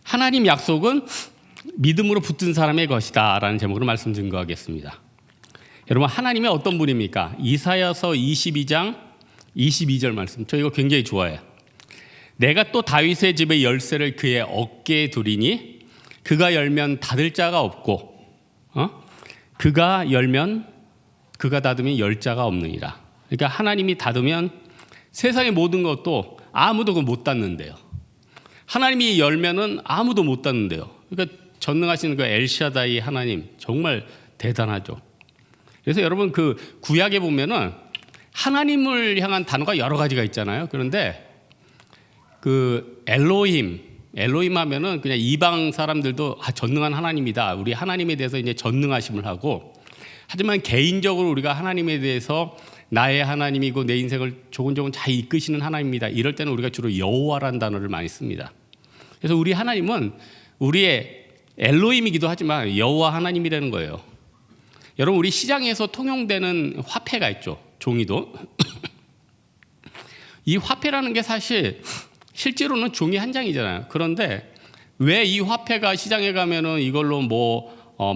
하나님 약속은 믿음으로 붙든 사람의 것이다 라는 제목으로 말씀 증거하겠습니다. 여러분, 하나님이 어떤 분입니까? 이사야서 22장 22절 말씀, 저 이거 굉장히 좋아해요. 내가 또 다윗의 집의 열쇠를 그의 어깨에 두리니 그가 열면 닫을 자가 없고 그가 닫으면 열 자가 없느니라. 그러니까 하나님이 닫으면 세상의 모든 것도 아무도 못 닫는데요. 하나님이 열면은 아무도 못 닫는데요. 그러니까 전능하신 그 엘샤다이 하나님 정말 대단하죠. 그래서 여러분, 그 구약에 보면은 하나님을 향한 단어가 여러 가지가 있잖아요. 그런데 그 엘로힘 하면은 그냥 이방 사람들도 전능한 하나님이다, 우리 하나님에 대해서 이제 전능하심을 하고, 하지만 개인적으로 우리가 하나님에 대해서 나의 하나님이고 내 인생을 조곤조곤 잘 이끄시는 하나님입니다, 이럴 때는 우리가 주로 여호와라는 단어를 많이 씁니다. 그래서 우리 하나님은 우리의 엘로힘이기도 하지만 여호와 하나님이라는 거예요. 여러분, 우리 시장에서 통용되는 화폐가 있죠. 종이도. 이 화폐라는 게 사실 실제로는 종이 한 장이잖아요. 그런데 왜 이 화폐가 시장에 가면은 이걸로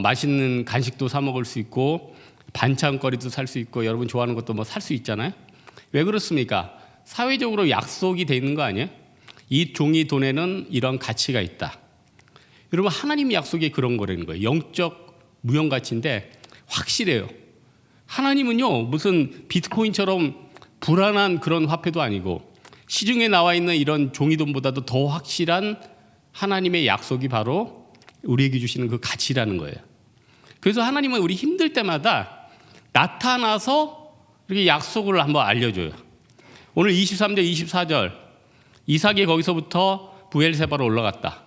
맛있는 간식도 사 먹을 수 있고 반찬거리도 살 수 있고 여러분 좋아하는 것도 살 수 있잖아요. 왜 그렇습니까? 사회적으로 약속이 돼 있는 거 아니에요? 이 종이 돈에는 이런 가치가 있다. 여러분, 하나님 약속이 그런 거라는 거예요. 영적 무형 가치인데 확실해요. 하나님은요, 무슨 비트코인처럼 불안한 그런 화폐도 아니고 시중에 나와 있는 이런 종이돈보다도 더 확실한 하나님의 약속이 바로 우리에게 주시는 그 가치라는 거예요. 그래서 하나님은 우리 힘들 때마다 나타나서 이렇게 약속을 한번 알려줘요. 오늘 23절 24절 이삭이 거기서부터 부엘세바로 올라갔다.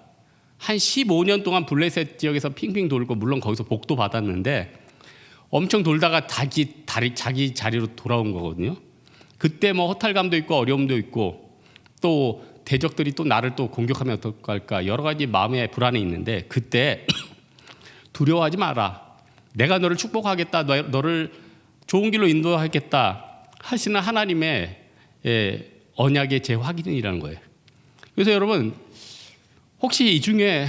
한 15년 동안 블레셋 지역에서 핑핑 돌고, 물론 거기서 복도 받았는데 엄청 돌다가 자기 자리로 돌아온 거거든요. 그때 허탈감도 있고 어려움도 있고 또 대적들이 또 나를 또 공격하면 어떡할까, 여러 가지 마음의 불안이 있는데, 그때 두려워하지 마라, 내가 너를 축복하겠다, 너를 좋은 길로 인도하겠다 하시는 하나님의 언약의 재확인이라는 거예요. 그래서 여러분, 혹시 이 중에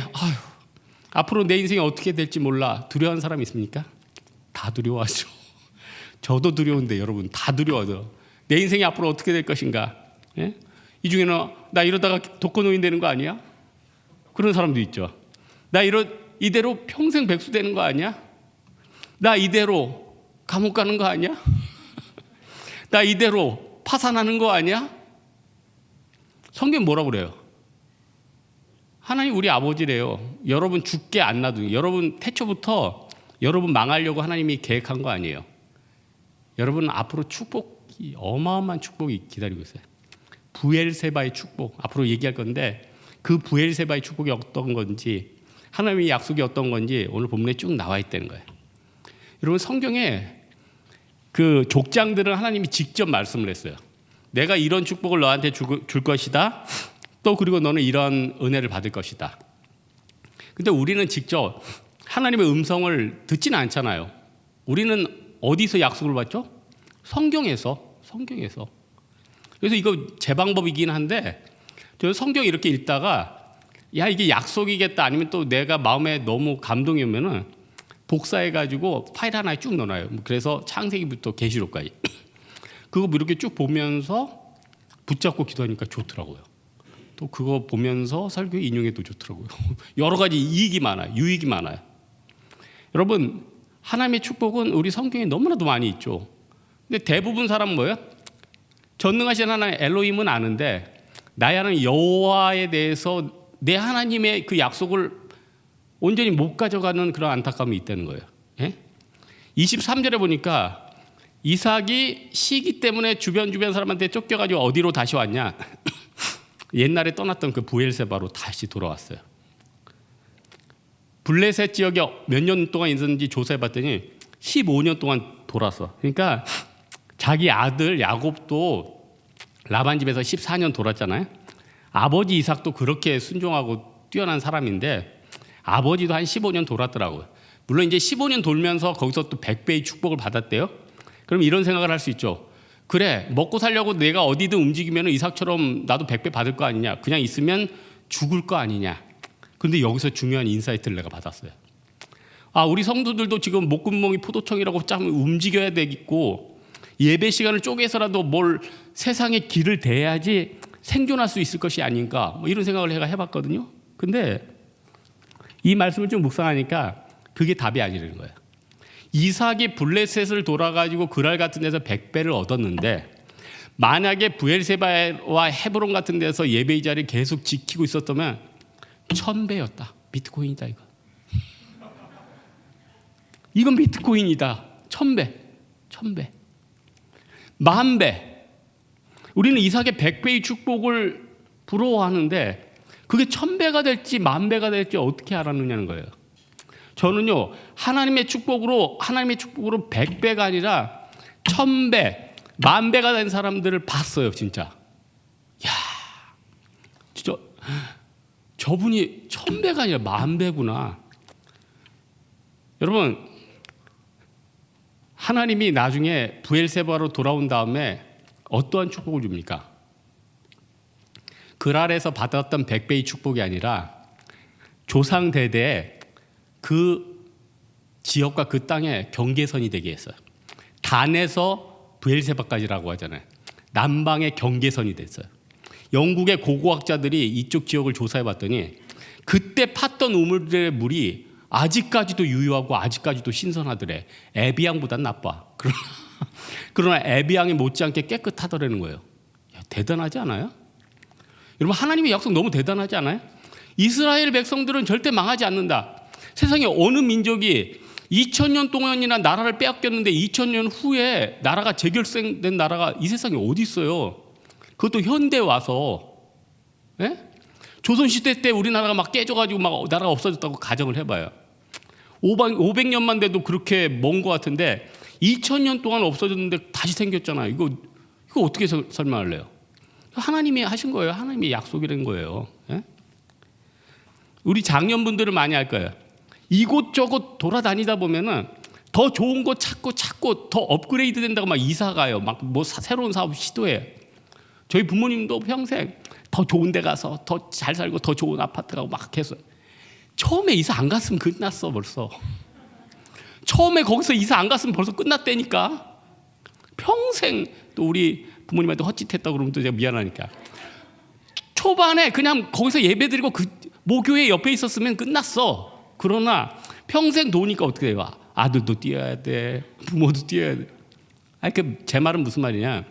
앞으로 내 인생이 어떻게 될지 몰라 두려워하는 사람이 있습니까? 다 두려워하죠. 저도 두려운데 여러분, 다 두려워하죠. 내 인생이 앞으로 어떻게 될 것인가. 예? 이 중에는 나 이러다가 독거노인 되는 거 아니야? 그런 사람도 있죠. 나 이대로 평생 백수 되는 거 아니야? 나 이대로 감옥 가는 거 아니야? 나 이대로 파산하는 거 아니야? 성경 뭐라고 그래요? 하나님 우리 아버지래요. 여러분 죽게 안 놔두고, 여러분 태초부터 여러분 망하려고 하나님이 계획한 거 아니에요. 여러분 앞으로 축복이, 어마어마한 축복이 기다리고 있어요. 부엘세바의 축복, 앞으로 얘기할 건데 그 부엘세바의 축복이 어떤 건지, 하나님의 약속이 어떤 건지 오늘 본문에 쭉 나와 있다는 거예요. 여러분, 성경에 그 족장들은 하나님이 직접 말씀을 했어요. 내가 이런 축복을 너한테 줄 것이다, 또 그리고 너는 이런 은혜를 받을 것이다. 근데 우리는 직접 하나님의 음성을 듣지는 않잖아요. 우리는 어디서 약속을 받죠? 성경에서. 그래서 이거 제 방법이긴 한데, 저 성경 이렇게 읽다가 야, 이게 약속이겠다, 아니면 또 내가 마음에 너무 감동이 오면은 복사해가지고 파일 하나에 쭉 넣어놔요. 그래서 창세기부터 계시록까지 그거 이렇게 쭉 보면서 붙잡고 기도하니까 좋더라고요. 또 그거 보면서 설교 인용해도 좋더라고요. 여러 가지 이익이 많아요. 유익이 많아요. 여러분, 하나님의 축복은 우리 성경에 너무나도 많이 있죠. 근데 대부분 사람은 뭐예요? 전능하신 하나님 엘로힘은 아는데 나의 하나님 여호와에 대해서 내 하나님의 그 약속을 온전히 못 가져가는 그런 안타까움이 있다는 거예요. 예? 23절에 보니까 이삭이 시기 때문에 주변 사람한테 쫓겨가지고 어디로 다시 왔냐? 옛날에 떠났던 그 부엘세바로 다시 돌아왔어요. 블레셋 지역에 몇 년 동안 있었는지 조사해봤더니 15년 동안 돌았어. 그러니까 자기 아들 야곱도 라반 집에서 14년 돌았잖아요. 아버지 이삭도 그렇게 순종하고 뛰어난 사람인데 아버지도 한 15년 돌았더라고요. 물론 이제 15년 돌면서 거기서 또 100배의 축복을 받았대요. 그럼 이런 생각을 할 수 있죠. 그래, 먹고 살려고 내가 어디든 움직이면 이삭처럼 나도 100배 받을 거 아니냐, 그냥 있으면 죽을 거 아니냐. 근데 여기서 중요한 인사이트를 내가 받았어요. 우리 성도들도 지금 목구멍이 포도청이라고 참 움직여야 되겠고 예배 시간을 쪼개서라도 뭘 세상에 길을 대야지 생존할 수 있을 것이 아닌가, 뭐 이런 생각을 제가 해봤거든요. 근데 이 말씀을 좀 묵상하니까 그게 답이 아니라는 거예요. 이삭이 블레셋을 돌아가지고 그랄 같은 데서 100배를 얻었는데 만약에 브엘세바와 헤브론 같은 데서 예배의 자리를 계속 지키고 있었다면 1000배였다. 비트코인이다 이거. 이건 비트코인이다. 1000배. 1000배. 10,000배. 우리는 이삭의 100배의 축복을 부러워하는데 그게 1000배가 될지 10,000배가 될지 어떻게 알았느냐는 거예요. 저는요, 하나님의 축복으로 100배가 아니라 1000배, 10,000배가 된 사람들을 봤어요, 진짜. 야, 진짜 저분이 1000배가 아니라 10,000배구나. 여러분, 하나님이 나중에 브엘세바로 돌아온 다음에 어떠한 축복을 줍니까? 그랄에서 받았던 100배의 축복이 아니라 조상 대대에 그 지역과 그 땅에 경계선이 되게 했어요. 단에서 브엘세바까지라고 하잖아요. 남방의 경계선이 됐어요. 영국의 고고학자들이 이쪽 지역을 조사해 봤더니 그때 팠던 우물들의 물이 아직까지도 유효하고 아직까지도 신선하더래. 에비앙보단 나빠. 그러나 에비앙이 못지않게 깨끗하더라는 거예요. 야, 대단하지 않아요? 여러분, 하나님의 약속 너무 대단하지 않아요? 이스라엘 백성들은 절대 망하지 않는다. 세상에 어느 민족이 2000년 동안이나 나라를 빼앗겼는데 2000년 후에 나라가 재결성된 나라가 이 세상에 어디 있어요? 그것도 현대 와서. 예? 조선시대 때 우리나라가 막 깨져가지고 막 나라가 없어졌다고 가정을 해봐요. 500년만 돼도 그렇게 먼 것 같은데 2000년 동안 없어졌는데 다시 생겼잖아요. 이거 어떻게 설명할래요? 하나님이 하신 거예요. 하나님의 약속이라는 거예요. 예? 우리 장년분들은 많이 할 거예요. 이곳저곳 돌아다니다 보면은 더 좋은 거 찾고 더 업그레이드 된다고 막 이사 가요. 막 뭐 새로운 사업 시도해. 저희 부모님도 평생 더 좋은 데 가서 더 잘 살고 더 좋은 아파트 가고 막 해서 처음에 이사 안 갔으면 끝났어 벌써. 처음에 거기서 이사 안 갔으면 벌써 끝났다니까. 평생 또 우리 부모님한테 헛짓했다고 그러면 또 제가 미안하니까. 초반에 그냥 거기서 예배드리고 그 모교회 옆에 있었으면 끝났어. 그러나 평생 도우니까 어떻게 돼요? 아들도 뛰어야 돼. 부모도 뛰어야 돼. 제 말은 무슨 말이냐.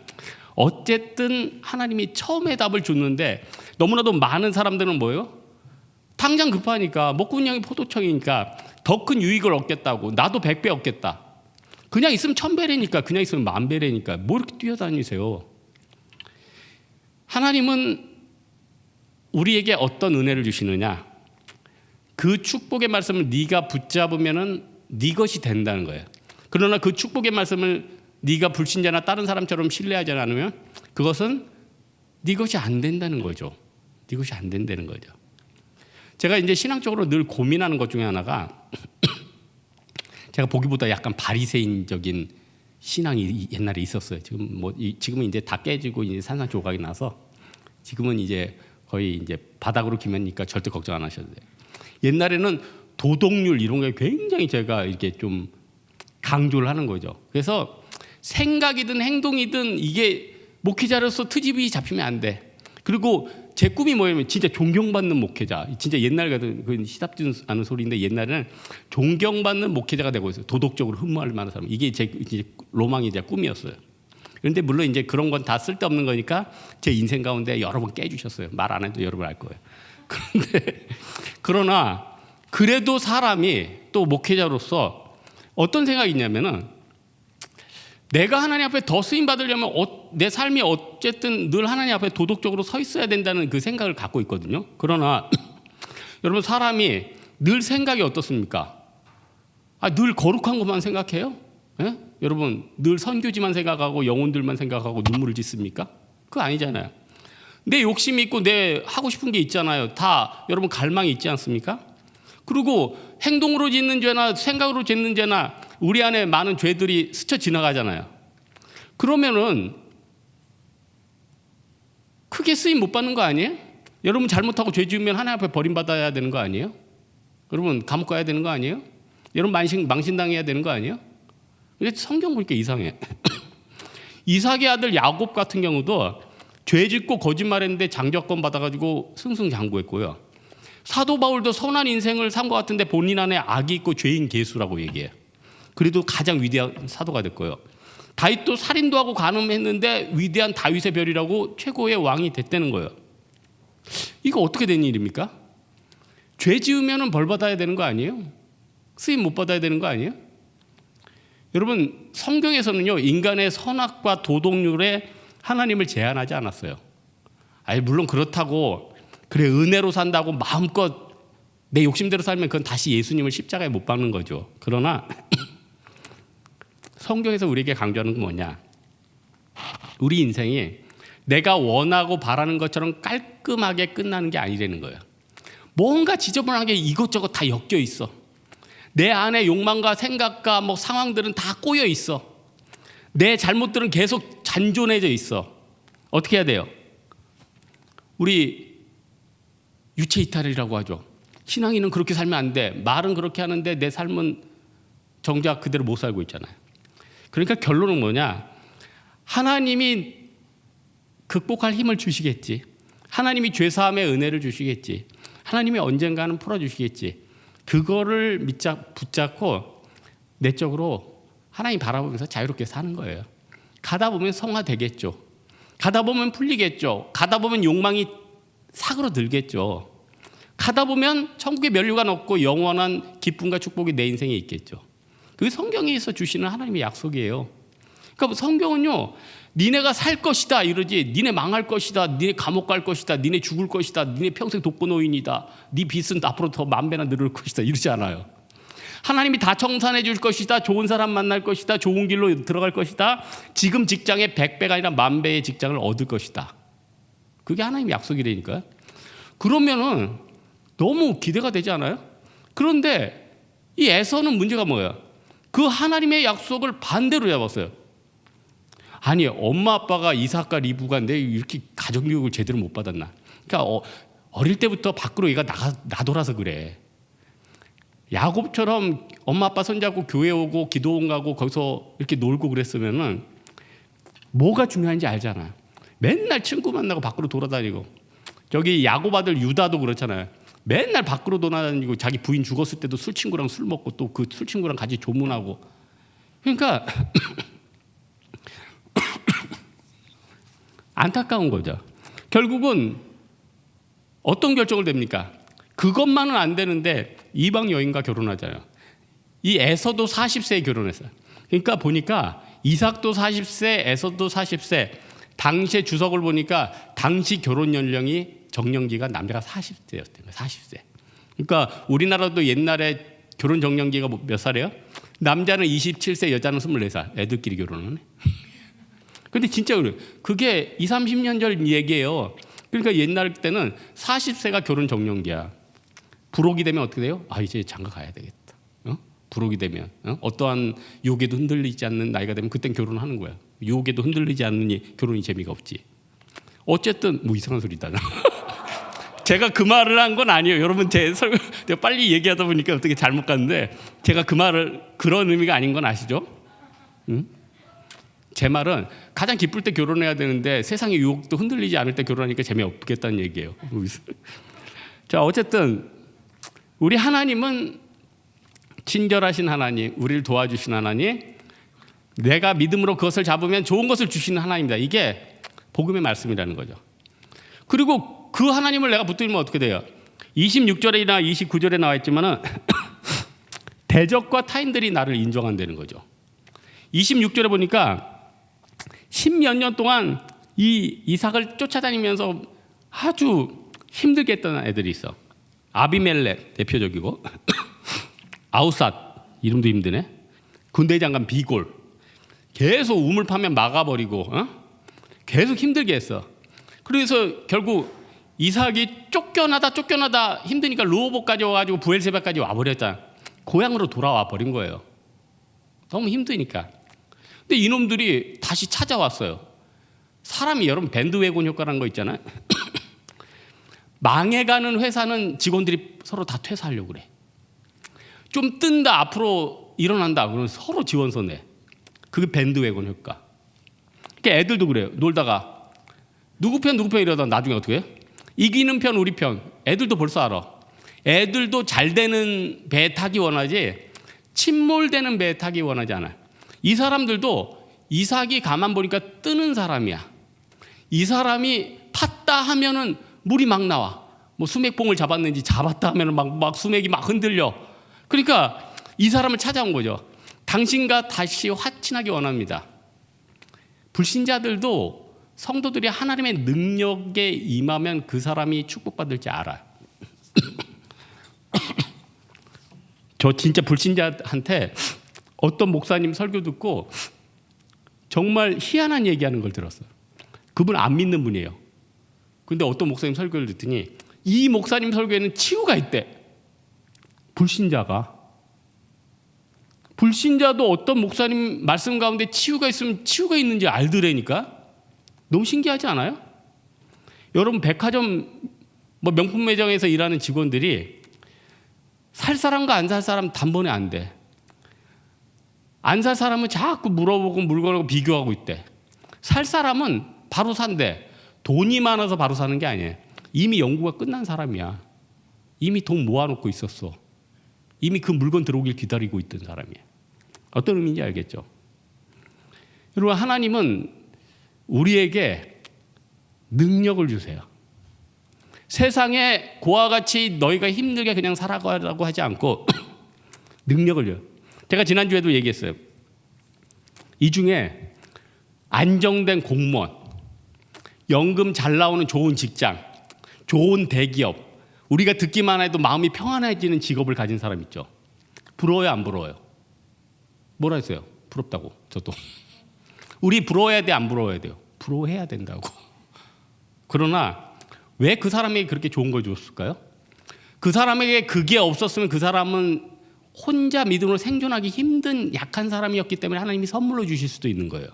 어쨌든 하나님이 처음에 답을 줬는데 너무나도 많은 사람들은 뭐예요? 당장 급하니까 먹구녕이 포도청이니까 더 큰 유익을 얻겠다고. 나도 100배 얻겠다. 그냥 있으면 1000배라니까. 그냥 있으면 10,000배라니까. 뭐 이렇게 뛰어다니세요? 하나님은 우리에게 어떤 은혜를 주시느냐? 그 축복의 말씀을 네가 붙잡으면은 네 것이 된다는 거예요. 그러나 그 축복의 말씀을 네가 불신자나 다른 사람처럼 신뢰하지 않으면 그것은 네 것이 안 된다는 거죠. 네 것이 안 된다는 거죠. 제가 이제 신앙적으로 늘 고민하는 것 중에 하나가 제가 보기보다 약간 바리새인적인 신앙이 옛날에 있었어요. 지금은 이제 다 깨지고 이제 산산조각이 나서 지금은 이제 거의 이제 바닥으로 기면니까 절대 걱정 안 하셔도 돼요. 옛날에는 도덕률 이런 게 굉장히 제가 이렇게 좀 강조를 하는 거죠. 그래서 생각이든 행동이든 이게 목회자로서 트집이 잡히면 안 돼. 그리고 제 꿈이 뭐냐면 진짜 존경받는 목회자. 진짜 옛날 같은 그 시답지 않은 소리인데 옛날에는 존경받는 목회자가 되고 있어요. 도덕적으로 흠모할 만한 사람. 이게 제 로망이 제 꿈이었어요. 그런데 물론 이제 그런 건 다 쓸데없는 거니까 제 인생 가운데 여러 번 깨주셨어요. 말 안 해도 여러분 알 거예요. 그러나 그래도 사람이 또 목회자로서 어떤 생각이 있냐면은 내가 하나님 앞에 더 쓰임 받으려면 내 삶이 어쨌든 늘 하나님 앞에 도덕적으로 서 있어야 된다는 그 생각을 갖고 있거든요. 그러나 여러분 사람이 늘 생각이 어떻습니까? 늘 거룩한 것만 생각해요? 예? 여러분 늘 선교지만 생각하고 영혼들만 생각하고 눈물을 짓습니까? 그거 아니잖아요. 내 욕심이 있고 내 하고 싶은 게 있잖아요. 다 여러분 갈망이 있지 않습니까? 그리고 행동으로 짓는 죄나 생각으로 짓는 죄나 우리 안에 많은 죄들이 스쳐 지나가잖아요. 그러면은 크게 쓰임 못 받는 거 아니에요? 여러분 잘못하고 죄 지으면 하나님 앞에 버림받아야 되는 거 아니에요? 여러분 감옥 가야 되는 거 아니에요? 여러분 망신당해야 되는 거 아니에요? 근데 성경 보니까 이상해. 이삭의 아들 야곱 같은 경우도 죄 짓고 거짓말했는데 장자권 받아가지고 승승장구했고요. 사도 바울도 선한 인생을 산 것 같은데 본인 안에 악이 있고 죄인 개수라고 얘기해요. 그래도 가장 위대한 사도가 됐고요. 다윗도 살인도 하고 간음했는데 위대한 다윗의 별이라고 최고의 왕이 됐다는 거예요. 이거 어떻게 된 일입니까? 죄 지으면 벌 받아야 되는 거 아니에요? 쓰임 못 받아야 되는 거 아니에요? 여러분 성경에서는요 인간의 선악과 도덕률에 하나님을 제한하지 않았어요. 아니 물론 그렇다고 그래 은혜로 산다고 마음껏 내 욕심대로 살면 그건 다시 예수님을 십자가에 못 박는 거죠. 그러나 성경에서 우리에게 강조하는 건 뭐냐? 우리 인생이 내가 원하고 바라는 것처럼 깔끔하게 끝나는 게 아니라는 거예요. 뭔가 지저분하게 이것저것 다 엮여 있어. 내 안에 욕망과 생각과 뭐 상황들은 다 꼬여 있어. 내 잘못들은 계속 잔존해져 있어. 어떻게 해야 돼요? 우리 유체 이탈이라고 하죠. 신앙인은 그렇게 살면 안 돼. 말은 그렇게 하는데 내 삶은 정작 그대로 못 살고 있잖아요. 그러니까 결론은 뭐냐? 하나님이 극복할 힘을 주시겠지. 하나님이 죄사함의 은혜를 주시겠지. 하나님이 언젠가는 풀어주시겠지. 그거를 붙잡고 내적으로 하나님 바라보면서 자유롭게 사는 거예요. 가다 보면 성화되겠죠. 가다 보면 풀리겠죠. 가다 보면 욕망이 사그러들겠죠. 가다 보면 천국의 면류관 없고 영원한 기쁨과 축복이 내 인생에 있겠죠. 그게 성경에서 주시는 하나님의 약속이에요. 그러니까 성경은요, 니네가 살 것이다 이러지, 니네 망할 것이다, 니네 감옥 갈 것이다, 니네 죽을 것이다, 니네 평생 독거노인이다, 네 빚은 앞으로 더 만배나 늘을 것이다 이러지 않아요. 하나님이 다 청산해 줄 것이다, 좋은 사람 만날 것이다, 좋은 길로 들어갈 것이다, 지금 직장에 100배가 아니라 10,000배의 직장을 얻을 것이다. 그게 하나님의 약속이라니까요. 그러면은 너무 기대가 되지 않아요? 그런데 이 에서는 문제가 뭐예요? 그 하나님의 약속을 반대로 잡았어요. 아니 엄마 아빠가 이삭과 리브가 내 이렇게 가정교육을 제대로 못 받았나? 그러니까 어릴 때부터 밖으로 얘가 나돌아서 그래. 야곱처럼 엄마 아빠 손잡고 교회 오고 기도원 가고 거기서 이렇게 놀고 그랬으면은 뭐가 중요한지 알잖아. 맨날 친구 만나고 밖으로 돌아다니고. 저기 야곱 아들 유다도 그렇잖아요. 맨날 밖으로 돌아다니고 자기 부인 죽었을 때도 술 친구랑 술 먹고 또 그 술 친구랑 같이 조문하고. 그러니까 안타까운 거죠. 결국은 어떤 결정을 됩니까? 그것만은 안 되는데 이방 여인과 결혼하잖아요. 이 에서도 40세에 결혼했어요. 그러니까 보니까 이삭도 40세, 에서도 40세. 당시의 주석을 보니까 당시 결혼 연령이 정년기가 남자가 40세였대요. 40세. 그러니까 우리나라도 옛날에 결혼 정년기가 몇 살이에요? 남자는 27세, 여자는 24살. 애들끼리 결혼하네. 근데 진짜 그래요. 그게 20, 30년 전 얘기예요. 그러니까 옛날 때는 40세가 결혼 정년기야. 불혹이 되면 어떻게 돼요? 아 이제 장가 가야 되겠다. 불혹이 되면 어떠한 유혹에도 흔들리지 않는 나이가 되면 그땐 결혼하는 거야. 유혹에도 흔들리지 않으니 결혼이 재미가 없지. 어쨌든 뭐 이상한 소리다. 제가 그 말을 한 건 아니에요. 여러분 내가 빨리 얘기하다 보니까 어떻게 잘못 갔는데 제가 그 말을 그런 의미가 아닌 건 아시죠? 응? 제 말은 가장 기쁠 때 결혼해야 되는데 세상의 유혹도 흔들리지 않을 때 결혼하니까 재미없겠다는 얘기예요. 자, 어쨌든 우리 하나님은 친절하신 하나님, 우리를 도와주신 하나님, 내가 믿음으로 그것을 잡으면 좋은 것을 주시는 하나님이다. 이게 복음의 말씀이라는 거죠. 그리고 그 하나님을 내가 붙들면 어떻게 돼요? 26절이나 29절에 나와 있지만은 대적과 타인들이 나를 인정한다는 거죠. 26절에 보니까 10몇 년 동안 이 이삭을 쫓아다니면서 아주 힘들게 했던 애들이 있어. 아비멜렉 대표적이고 아우삿 이름도 힘드네. 군대 장관 비골 계속 우물 파면 막아버리고 계속 힘들게 했어. 그래서 결국 이삭이 쫓겨나다 힘드니까 르호봇까지 와가지고 부엘세바까지 와버렸잖아. 고향으로 돌아와 버린 거예요. 너무 힘드니까. 근데 이놈들이 다시 찾아왔어요. 사람이 여러분 밴드웨곤 효과라는 거 있잖아요. 망해가는 회사는 직원들이 서로 다 퇴사하려고 그래. 좀 뜬다, 앞으로 일어난다, 그러면 서로 지원서 내. 그게 밴드웨건 효과. 그러니까 애들도 그래요. 놀다가 누구 편 이러다가 나중에 어떻게 해요? 이기는 편 우리 편. 애들도 벌써 알아. 애들도 잘 되는 배 타기 원하지 침몰되는 배 타기 원하지 않아요. 이 사람들도 이삭이 가만 보니까 뜨는 사람이야. 이 사람이 팠다 하면은 물이 막 나와. 뭐 수맥봉을 잡았는지 잡았다 하면은 막 수맥이 막 흔들려. 그러니까 이 사람을 찾아온 거죠. 당신과 다시 화친하기 원합니다. 불신자들도 성도들이 하나님의 능력에 임하면 그 사람이 축복받을지 알아요. 저 진짜 불신자한테 어떤 목사님 설교 듣고 정말 희한한 얘기하는 걸 들었어요. 그분 안 믿는 분이에요. 근데 어떤 목사님 설교를 듣더니 이 목사님 설교에는 치유가 있대. 불신자도 어떤 목사님 말씀 가운데 치유가 있으면 치유가 있는지 알더라니까. 너무 신기하지 않아요? 여러분 백화점 뭐 명품 매장에서 일하는 직원들이 살 사람과 안 살 사람 단번에 안 돼. 안 살 사람은 자꾸 물어보고 물건하고 비교하고 있대. 살 사람은 바로 산대. 돈이 많아서 바로 사는 게 아니에요. 이미 연구가 끝난 사람이야. 이미 돈 모아놓고 있었어. 이미 그 물건 들어오길 기다리고 있던 사람이에요. 어떤 의미인지 알겠죠? 여러분 하나님은 우리에게 능력을 주세요. 세상에 고와 같이 너희가 힘들게 그냥 살아가라고 하지 않고 능력을 줘요. 제가 지난주에도 얘기했어요. 이 중에 안정된 공무원, 연금 잘 나오는 좋은 직장, 좋은 대기업, 우리가 듣기만 해도 마음이 평안해지는 직업을 가진 사람 있죠. 부러워요, 안 부러워요? 뭐라 했어요? 부럽다고. 저도. 우리 부러워야 돼, 안 부러워야 돼요? 부러워해야 된다고. 그러나 왜 그 사람에게 그렇게 좋은 걸 줬을까요? 그 사람에게 그게 없었으면 그 사람은 혼자 믿음으로 생존하기 힘든 약한 사람이었기 때문에 하나님이 선물로 주실 수도 있는 거예요.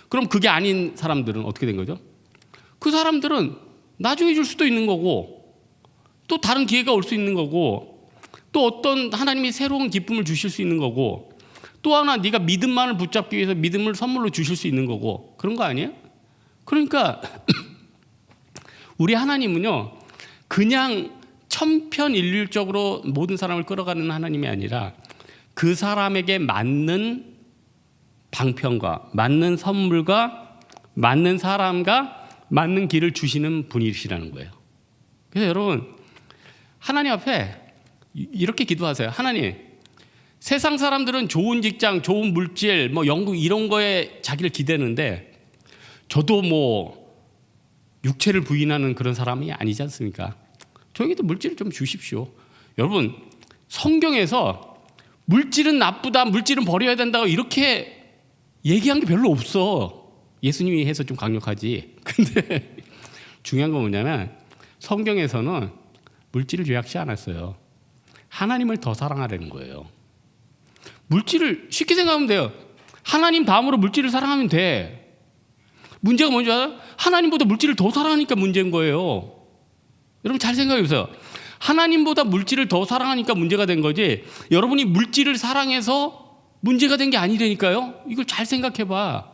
그럼 그게 아닌 사람들은 어떻게 된 거죠? 그 사람들은 나중에 줄 수도 있는 거고 또 다른 기회가 올 수 있는 거고 또 어떤 하나님이 새로운 기쁨을 주실 수 있는 거고 또 하나 네가 믿음만을 붙잡기 위해서 믿음을 선물로 주실 수 있는 거고 그런 거 아니에요? 그러니까 우리 하나님은요 그냥 천편일률적으로 모든 사람을 끌어가는 하나님이 아니라 그 사람에게 맞는 방편과 맞는 선물과 맞는 사람과 맞는 길을 주시는 분이시라는 거예요. 그래서 여러분 하나님 앞에 이렇게 기도하세요. 하나님, 세상 사람들은 좋은 직장, 좋은 물질, 뭐 연구 이런 거에 자기를 기대는데 저도 뭐 육체를 부인하는 그런 사람이 아니지 않습니까? 저에게도 물질을 좀 주십시오. 여러분 성경에서 물질은 나쁘다, 물질은 버려야 된다고 이렇게 얘기한 게 별로 없어. 예수님이 해서 좀 강력하지. 근데 중요한 건 뭐냐면 성경에서는 물질을 죄악시 않았어요. 하나님을 더 사랑하라는 거예요. 물질을 쉽게 생각하면 돼요. 하나님 다음으로 물질을 사랑하면 돼. 문제가 뭔지 알아요? 하나님보다 물질을 더 사랑하니까 문제인 거예요. 여러분 잘 생각해 보세요. 하나님보다 물질을 더 사랑하니까 문제가 된 거지 여러분이 물질을 사랑해서 문제가 된 게 아니라니까요. 이걸 잘 생각해 봐.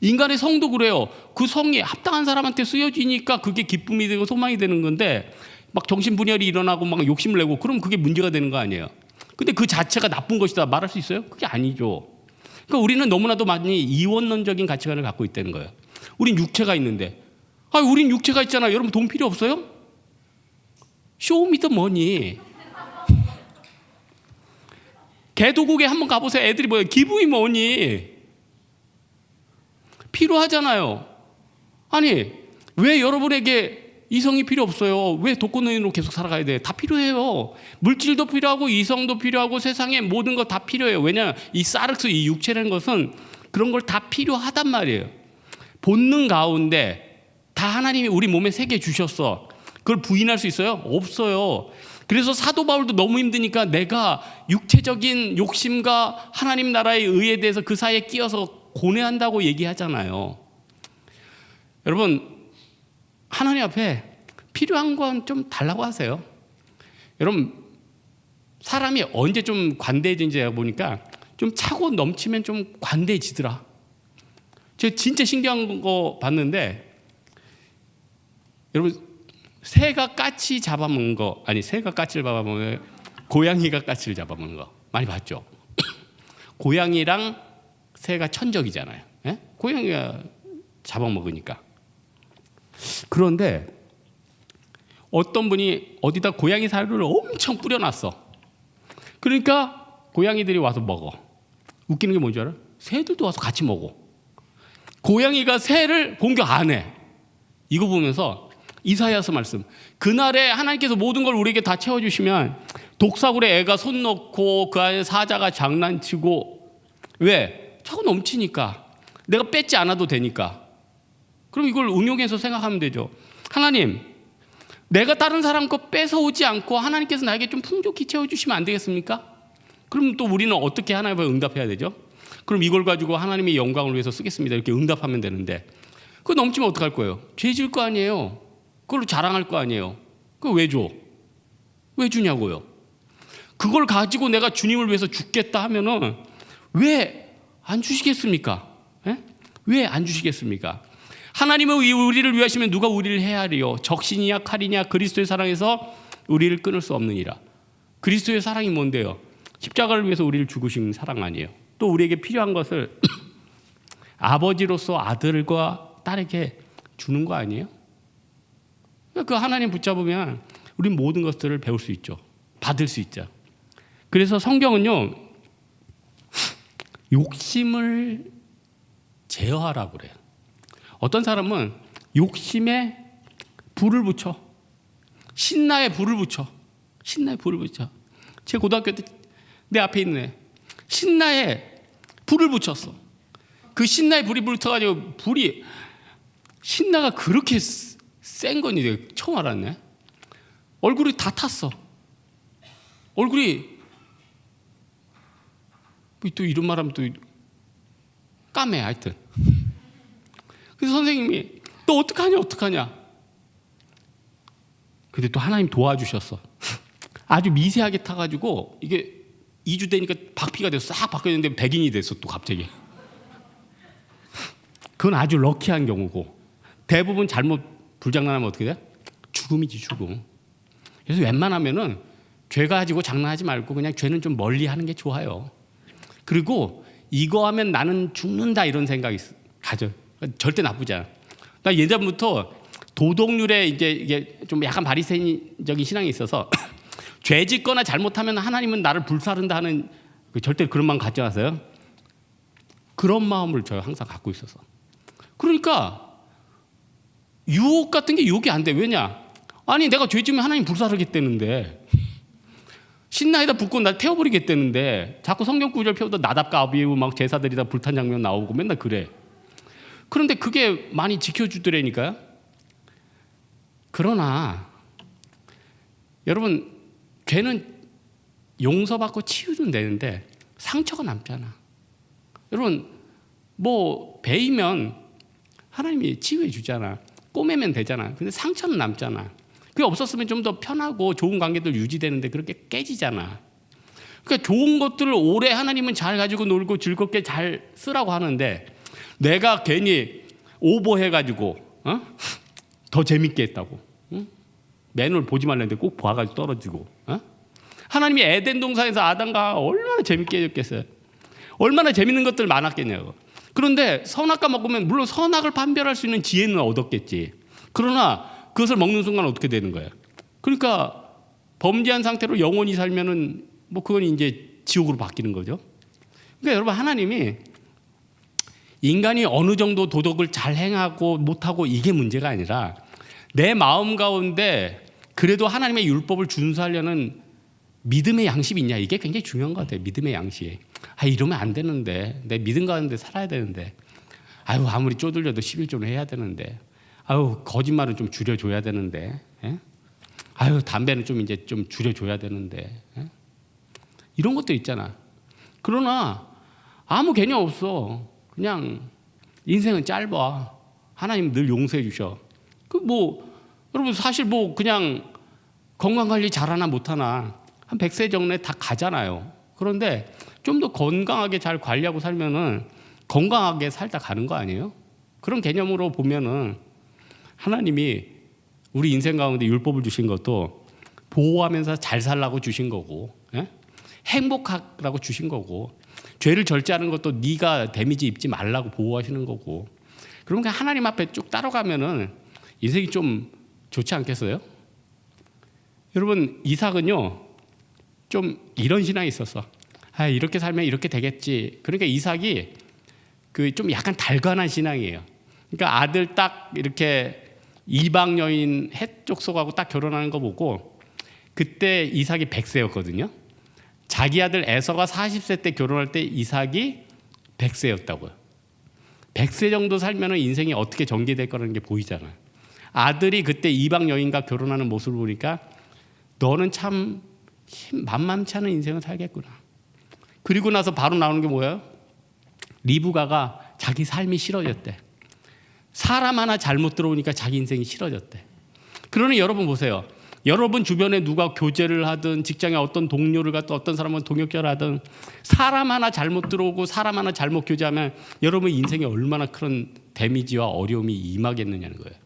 인간의 성도 그래요. 그 성이 합당한 사람한테 쓰여지니까 그게 기쁨이 되고 소망이 되는 건데 막 정신분열이 일어나고 막 욕심을 내고 그럼 그게 문제가 되는 거 아니에요. 근데 그 자체가 나쁜 것이다 말할 수 있어요? 그게 아니죠. 그러니까 우리는 너무나도 많이 이원론적인 가치관을 갖고 있다는 거예요. 우린 육체가 있는데 우린 육체가 있잖아요. 여러분 돈 필요 없어요? 쇼미더 머니. 개도국에 한번 가보세요. 애들이 뭐예요? 기부이 뭐니? 필요하잖아요. 아니 왜 여러분에게 이성이 필요 없어요? 왜 독거노인으로 계속 살아가야 돼? 다 필요해요. 물질도 필요하고 이성도 필요하고 세상에 모든 거 다 필요해요. 왜냐 이 사르스 이 육체라는 것은 그런 걸 다 필요하단 말이에요. 본능 가운데 다 하나님이 우리 몸에 새겨 주셨어. 그걸 부인할 수 있어요? 없어요. 그래서 사도 바울도 너무 힘드니까 내가 육체적인 욕심과 하나님 나라의 의에 대해서 그 사이에 끼어서 고뇌한다고 얘기하잖아요. 여러분 하나님 앞에 필요한 건 좀 달라고 하세요. 여러분, 사람이 언제 좀 관대해진지 보니까 좀 차고 넘치면 좀 관대해지더라. 제가 진짜 신기한 거 봤는데, 여러분, 새가 까치 잡아먹는 거, 아니 새가 까치를 잡아먹는 거, 고양이가 까치를 잡아먹는 거 많이 봤죠? 고양이랑 새가 천적이잖아요. 예? 고양이가 잡아먹으니까. 그런데 어떤 분이 어디다 고양이 사료를 엄청 뿌려놨어. 그러니까 고양이들이 와서 먹어. 웃기는 게 뭔지 알아? 새들도 와서 같이 먹어. 고양이가 새를 공격 안 해. 이거 보면서 이사야서 말씀, 그날에 하나님께서 모든 걸 우리에게 다 채워주시면 독사굴에 애가 손 넣고 그 안에 사자가 장난치고, 왜? 차고 넘치니까. 내가 뺏지 않아도 되니까. 그럼 이걸 응용해서 생각하면 되죠. 하나님, 내가 다른 사람 거 뺏어오지 않고 하나님께서 나에게 좀 풍족히 채워주시면 안 되겠습니까? 그럼 또 우리는 어떻게 하나님께 응답해야 되죠? 그럼 이걸 가지고 하나님의 영광을 위해서 쓰겠습니다, 이렇게 응답하면 되는데, 그거 넘치면 어떡할 거예요? 죄 질 거 아니에요. 그걸로 자랑할 거 아니에요. 그거 왜 줘? 왜 주냐고요? 그걸 가지고 내가 주님을 위해서 죽겠다 하면은 왜 안 주시겠습니까? 예? 왜 안 주시겠습니까? 하나님은 우리를 위하시면 누가 우리를 헤아리요? 적신이냐 칼이냐 그리스도의 사랑에서 우리를 끊을 수 없느니라. 그리스도의 사랑이 뭔데요? 십자가를 위해서 우리를 죽으신 사랑 아니에요? 또 우리에게 필요한 것을 아버지로서 아들과 딸에게 주는 거 아니에요? 그 하나님 붙잡으면 우린 모든 것들을 배울 수 있죠. 받을 수 있죠. 그래서 성경은요, 욕심을 제어하라고 그래요. 어떤 사람은 욕심에 불을 붙여. 신나에 불을 붙여. 신나에 불을 붙여. 제 고등학교 때 내 앞에 있는 애, 신나에 불을 붙였어. 그 신나에 불이 붙어가지고 신나가 그렇게 센 건지 내가 처음 알았네. 얼굴이 다 탔어. 얼굴이 또 이런 말하면 또 까매. 하여튼 그래서 선생님이 너 어떡하냐. 근데 또 하나님 도와주셨어. 아주 미세하게 타가지고 이게 2주 되니까 박피가 돼서 싹 바뀌었는데 백인이 됐어 또 갑자기. 그건 아주 럭키한 경우고, 대부분 잘못 불장난하면 어떻게 돼? 죽음이지, 죽음. 그래서 웬만하면은 죄 가지고 장난하지 말고 그냥 죄는 좀 멀리 하는 게 좋아요. 그리고 이거 하면 나는 죽는다 이런 생각이 가져. 절대 나쁘지 않아. 나 예전부터 도덕률에 이게 좀 약간 바리새인적인 신앙이 있어서 죄 짓거나 잘못하면 하나님은 나를 불사른다 하는, 절대 그런 마음 갖지 마세요. 그런 마음을 제가 항상 갖고 있어서. 그러니까 유혹 같은 게 유혹이 안 돼. 왜냐? 아니 내가 죄 지으면 하나님 불사르겠다는데, 신나에다 붓고 날 태워버리겠다는데, 자꾸 성경 구절 펴도 나답과 아비후 막 제사들이 다 불탄 장면 나오고 맨날 그래. 그런데 그게 많이 지켜주더라니까요. 그러나 여러분, 죄는 용서받고 치유는 되는데 상처가 남잖아. 여러분, 뭐 베이면 하나님이 치유해 주잖아. 꼬매면 되잖아. 근데 상처는 남잖아. 그게 없었으면 좀 더 편하고 좋은 관계들 유지되는데 그렇게 깨지잖아. 그러니까 좋은 것들을 오래 하나님은 잘 가지고 놀고 즐겁게 잘 쓰라고 하는데, 내가 괜히 오버해가지고 더 재밌게 했다고. 맨홀 보지 말랬는데 꼭 봐가지고 떨어지고. 하나님이 에덴 동산에서 아담과 얼마나 재밌게 해줬겠어요. 얼마나 재밌는 것들 많았겠냐고. 그런데 선악과 먹으면 물론 선악을 판별할 수 있는 지혜는 얻었겠지. 그러나 그것을 먹는 순간 어떻게 되는 거예요? 그러니까 범죄한 상태로 영원히 살면은 뭐 그건 이제 지옥으로 바뀌는 거죠. 그러니까 여러분, 하나님이 인간이 어느 정도 도덕을 잘 행하고 못하고 이게 문제가 아니라, 내 마음 가운데 그래도 하나님의 율법을 준수하려는 믿음의 양심이 있냐, 이게 굉장히 중요한 것 같아요. 믿음의 양심. 이러면 안 되는데, 내 믿음 가운데 살아야 되는데, 아무리 쪼들려도 11조는 해야 되는데, 거짓말은 좀 줄여줘야 되는데, 예? 담배는 좀 이제 좀 줄여줘야 되는데, 예? 이런 것도 있잖아. 그러나 아무 개념 없어. 그냥 인생은 짧아. 하나님 늘 용서해 주셔. 여러분 여러분 사실 뭐 그냥 건강관리 잘하나 못하나 한 100세 정도에 다 가잖아요. 그런데 좀 더 건강하게 잘 관리하고 살면은 건강하게 살다 가는 거 아니에요? 그런 개념으로 보면은 하나님이 우리 인생 가운데 율법을 주신 것도 보호하면서 잘 살라고 주신 거고, 예? 행복하라고 주신 거고, 죄를 절제하는 것도 네가 데미지 입지 말라고 보호하시는 거고. 그러니까 하나님 앞에 쭉 따라가면은 인생이 좀 좋지 않겠어요? 여러분 이삭은요 좀 이런 신앙이 있었어. 이렇게 살면 이렇게 되겠지. 그러니까 이삭이 그 좀 약간 달관한 신앙이에요. 그러니까 아들 딱 이렇게 이방 여인 헷 족속하고 딱 결혼하는 거 보고 그때 이삭이 100세였거든요. 자기 아들 에서가 40세 때 결혼할 때 이삭이 100세였다고요. 100세 정도 살면 인생이 어떻게 전개될 거라는 게 보이잖아요. 아들이 그때 이방 여인과 결혼하는 모습을 보니까 너는 참 만만치 않은 인생을 살겠구나. 그리고 나서 바로 나오는 게 뭐예요? 리브가가 자기 삶이 싫어졌대. 사람 하나 잘못 들어오니까 자기 인생이 싫어졌대. 그러니 여러분 보세요. 여러분 주변에 누가 교제를 하든 직장에 어떤 동료를 갖든 어떤 사람은 동역자를 하든 사람 하나 잘못 들어오고 사람 하나 잘못 교제하면 여러분 인생에 얼마나 큰 데미지와 어려움이 임하겠느냐는 거예요.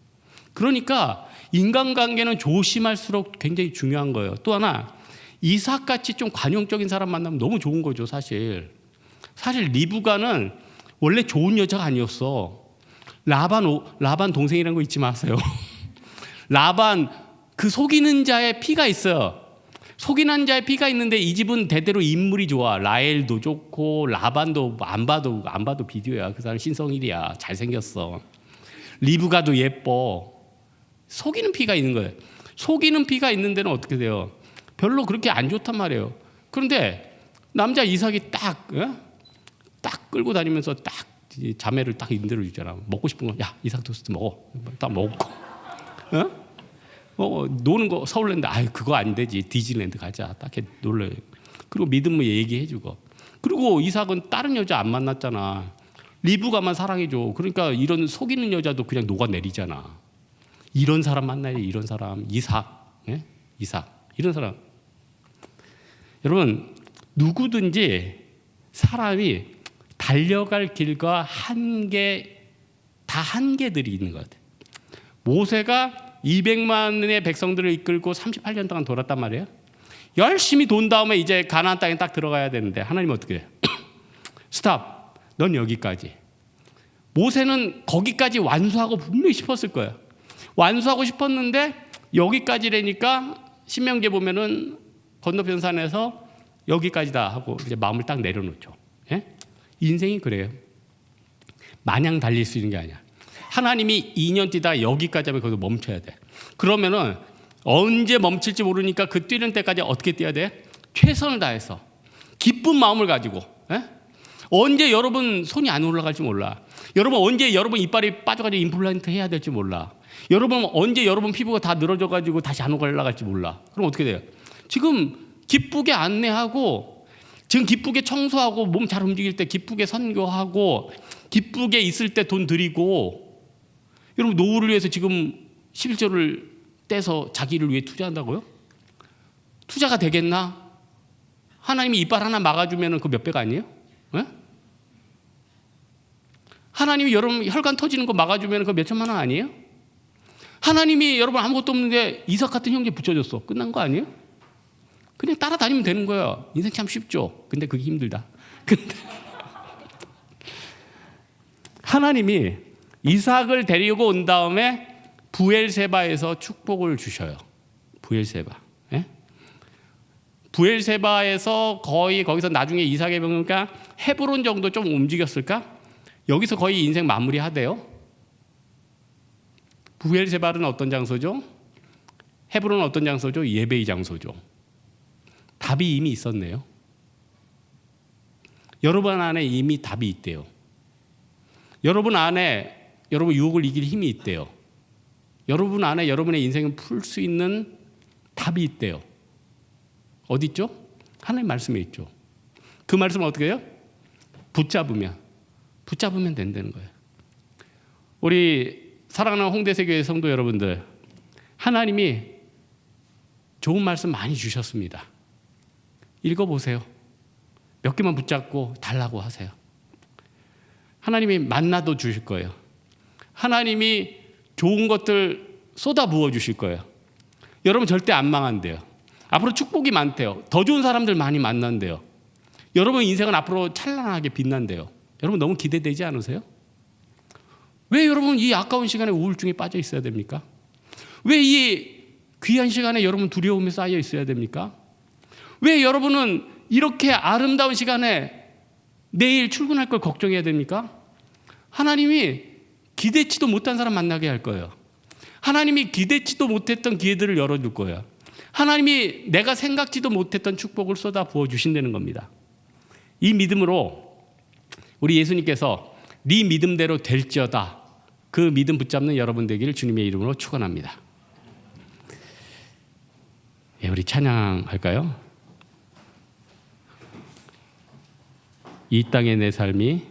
그러니까 인간관계는 조심할수록 굉장히 중요한 거예요. 또 하나 이삭같이 좀 관용적인 사람 만나면 너무 좋은 거죠. 사실 리브가는 원래 좋은 여자가 아니었어. 라반 동생이라는 거 잊지 마세요. 라반 그 속이는 자의 피가 있어요. 속이는 자의 피가 있는데 이 집은 대대로 인물이 좋아. 라헬도 좋고 라반도 안 봐도 비디오야. 그 사람 신성일이야. 잘생겼어. 리브가도 예뻐. 속이는 피가 있는 거예요. 속이는 피가 있는 데는 어떻게 돼요? 별로 그렇게 안 좋단 말이에요. 그런데 남자 이삭이 딱 끌고 다니면서 딱 자매를 딱 인들어 주잖아. 먹고 싶은 거, 야 이삭 토스트 먹어. 딱 먹고, 노는 거 서울랜드, 그거 안 되지. 디즈니랜드 가자. 딱 놀래. 그리고 믿음을 얘기해주고. 그리고 이삭은 다른 여자 안 만났잖아. 리브가만 사랑해줘. 그러니까 이런 속이는 여자도 그냥 녹아내리잖아. 이런 사람 만나야 돼. 이런 사람. 이삭, 이런 사람. 여러분 누구든지 사람이 달려갈 길과 한계들이 있는 것 같아요. 모세가 200만의 백성들을 이끌고 38년 동안 돌았단 말이에요. 열심히 돈 다음에 이제 가나안 땅에 딱 들어가야 되는데 하나님은 어떻게 해요? 스탑. 넌 여기까지. 모세는 거기까지 완수하고 분명히 싶었을 거예요. 완수하고 싶었는데 여기까지라니까 신명기에 보면은 건너편 산에서 여기까지다 하고 이제 마음을 딱 내려놓죠. 예? 인생이 그래요. 마냥 달릴 수 있는 게 아니야. 하나님이 2년 뛰다가 여기까지 하면 거기서 멈춰야 돼. 그러면은 언제 멈출지 모르니까 그 뛰는 때까지 어떻게 뛰어야 돼? 최선을 다해서 기쁜 마음을 가지고. 예? 언제 여러분 손이 안 올라갈지 몰라. 여러분 언제 여러분 이빨이 빠져가지고 임플란트 해야 될지 몰라. 여러분 언제 여러분 피부가 다 늘어져가지고 다시 안 올라갈지 몰라. 그럼 어떻게 돼요? 지금 기쁘게 안내하고 지금 기쁘게 청소하고 몸 잘 움직일 때 기쁘게 선교하고 기쁘게 있을 때 돈 드리고 여러분 노후를 위해서 지금 11조를 떼서 자기를 위해 투자한다고요? 투자가 되겠나? 하나님이 이빨 하나 막아주면 그 몇 배가 아니에요? 네? 하나님이 여러분 혈관 터지는 거 막아주면 그 몇 천만 원 아니에요? 하나님이 여러분 아무것도 없는데 이삭 같은 형제 붙여줬어. 끝난 거 아니에요? 그냥 따라다니면 되는 거예요. 인생 참 쉽죠. 근데 그게 힘들다. 근데 하나님이 이삭을 데리고 온 다음에 부엘세바에서 축복을 주셔요. 부엘세바. 예? 부엘세바에서 거기서 나중에 이삭의 병이니까 헤브론 정도 좀 움직였을까? 여기서 거의 인생 마무리하대요. 부엘세바는 어떤 장소죠? 헤브론은 어떤 장소죠? 예배의 장소죠. 답이 이미 있었네요. 여러분 안에 이미 답이 있대요. 여러분 안에 여러분 유혹을 이길 힘이 있대요. 여러분 안에 여러분의 인생을 풀 수 있는 답이 있대요. 어디 있죠? 하나님 말씀에 있죠. 그 말씀을 어떻게 해요? 붙잡으면 된다는 거예요. 우리 사랑하는 홍대세교회 성도 여러분들, 하나님이 좋은 말씀 많이 주셨습니다. 읽어보세요. 몇 개만 붙잡고 달라고 하세요. 하나님이 만나도 주실 거예요. 하나님이 좋은 것들 쏟아 부어 주실 거예요. 여러분 절대 안 망한대요. 앞으로 축복이 많대요. 더 좋은 사람들 많이 만난대요. 여러분 인생은 앞으로 찬란하게 빛난대요. 여러분 너무 기대되지 않으세요? 왜 여러분 이 아까운 시간에 우울증에 빠져 있어야 됩니까? 왜 이 귀한 시간에 여러분 두려움에 쌓여 있어야 됩니까? 왜 여러분은 이렇게 아름다운 시간에 내일 출근할 걸 걱정해야 됩니까? 하나님이 기대치도 못한 사람 만나게 할 거예요. 하나님이 기대치도 못했던 기회들을 열어줄 거예요. 하나님이 내가 생각지도 못했던 축복을 쏟아 부어주신다는 겁니다. 이 믿음으로 우리 예수님께서 네 믿음대로 될지어다, 그 믿음 붙잡는 여러분 되기를 주님의 이름으로 축원합니다. 예, 우리 찬양할까요? 이 땅의 내 삶이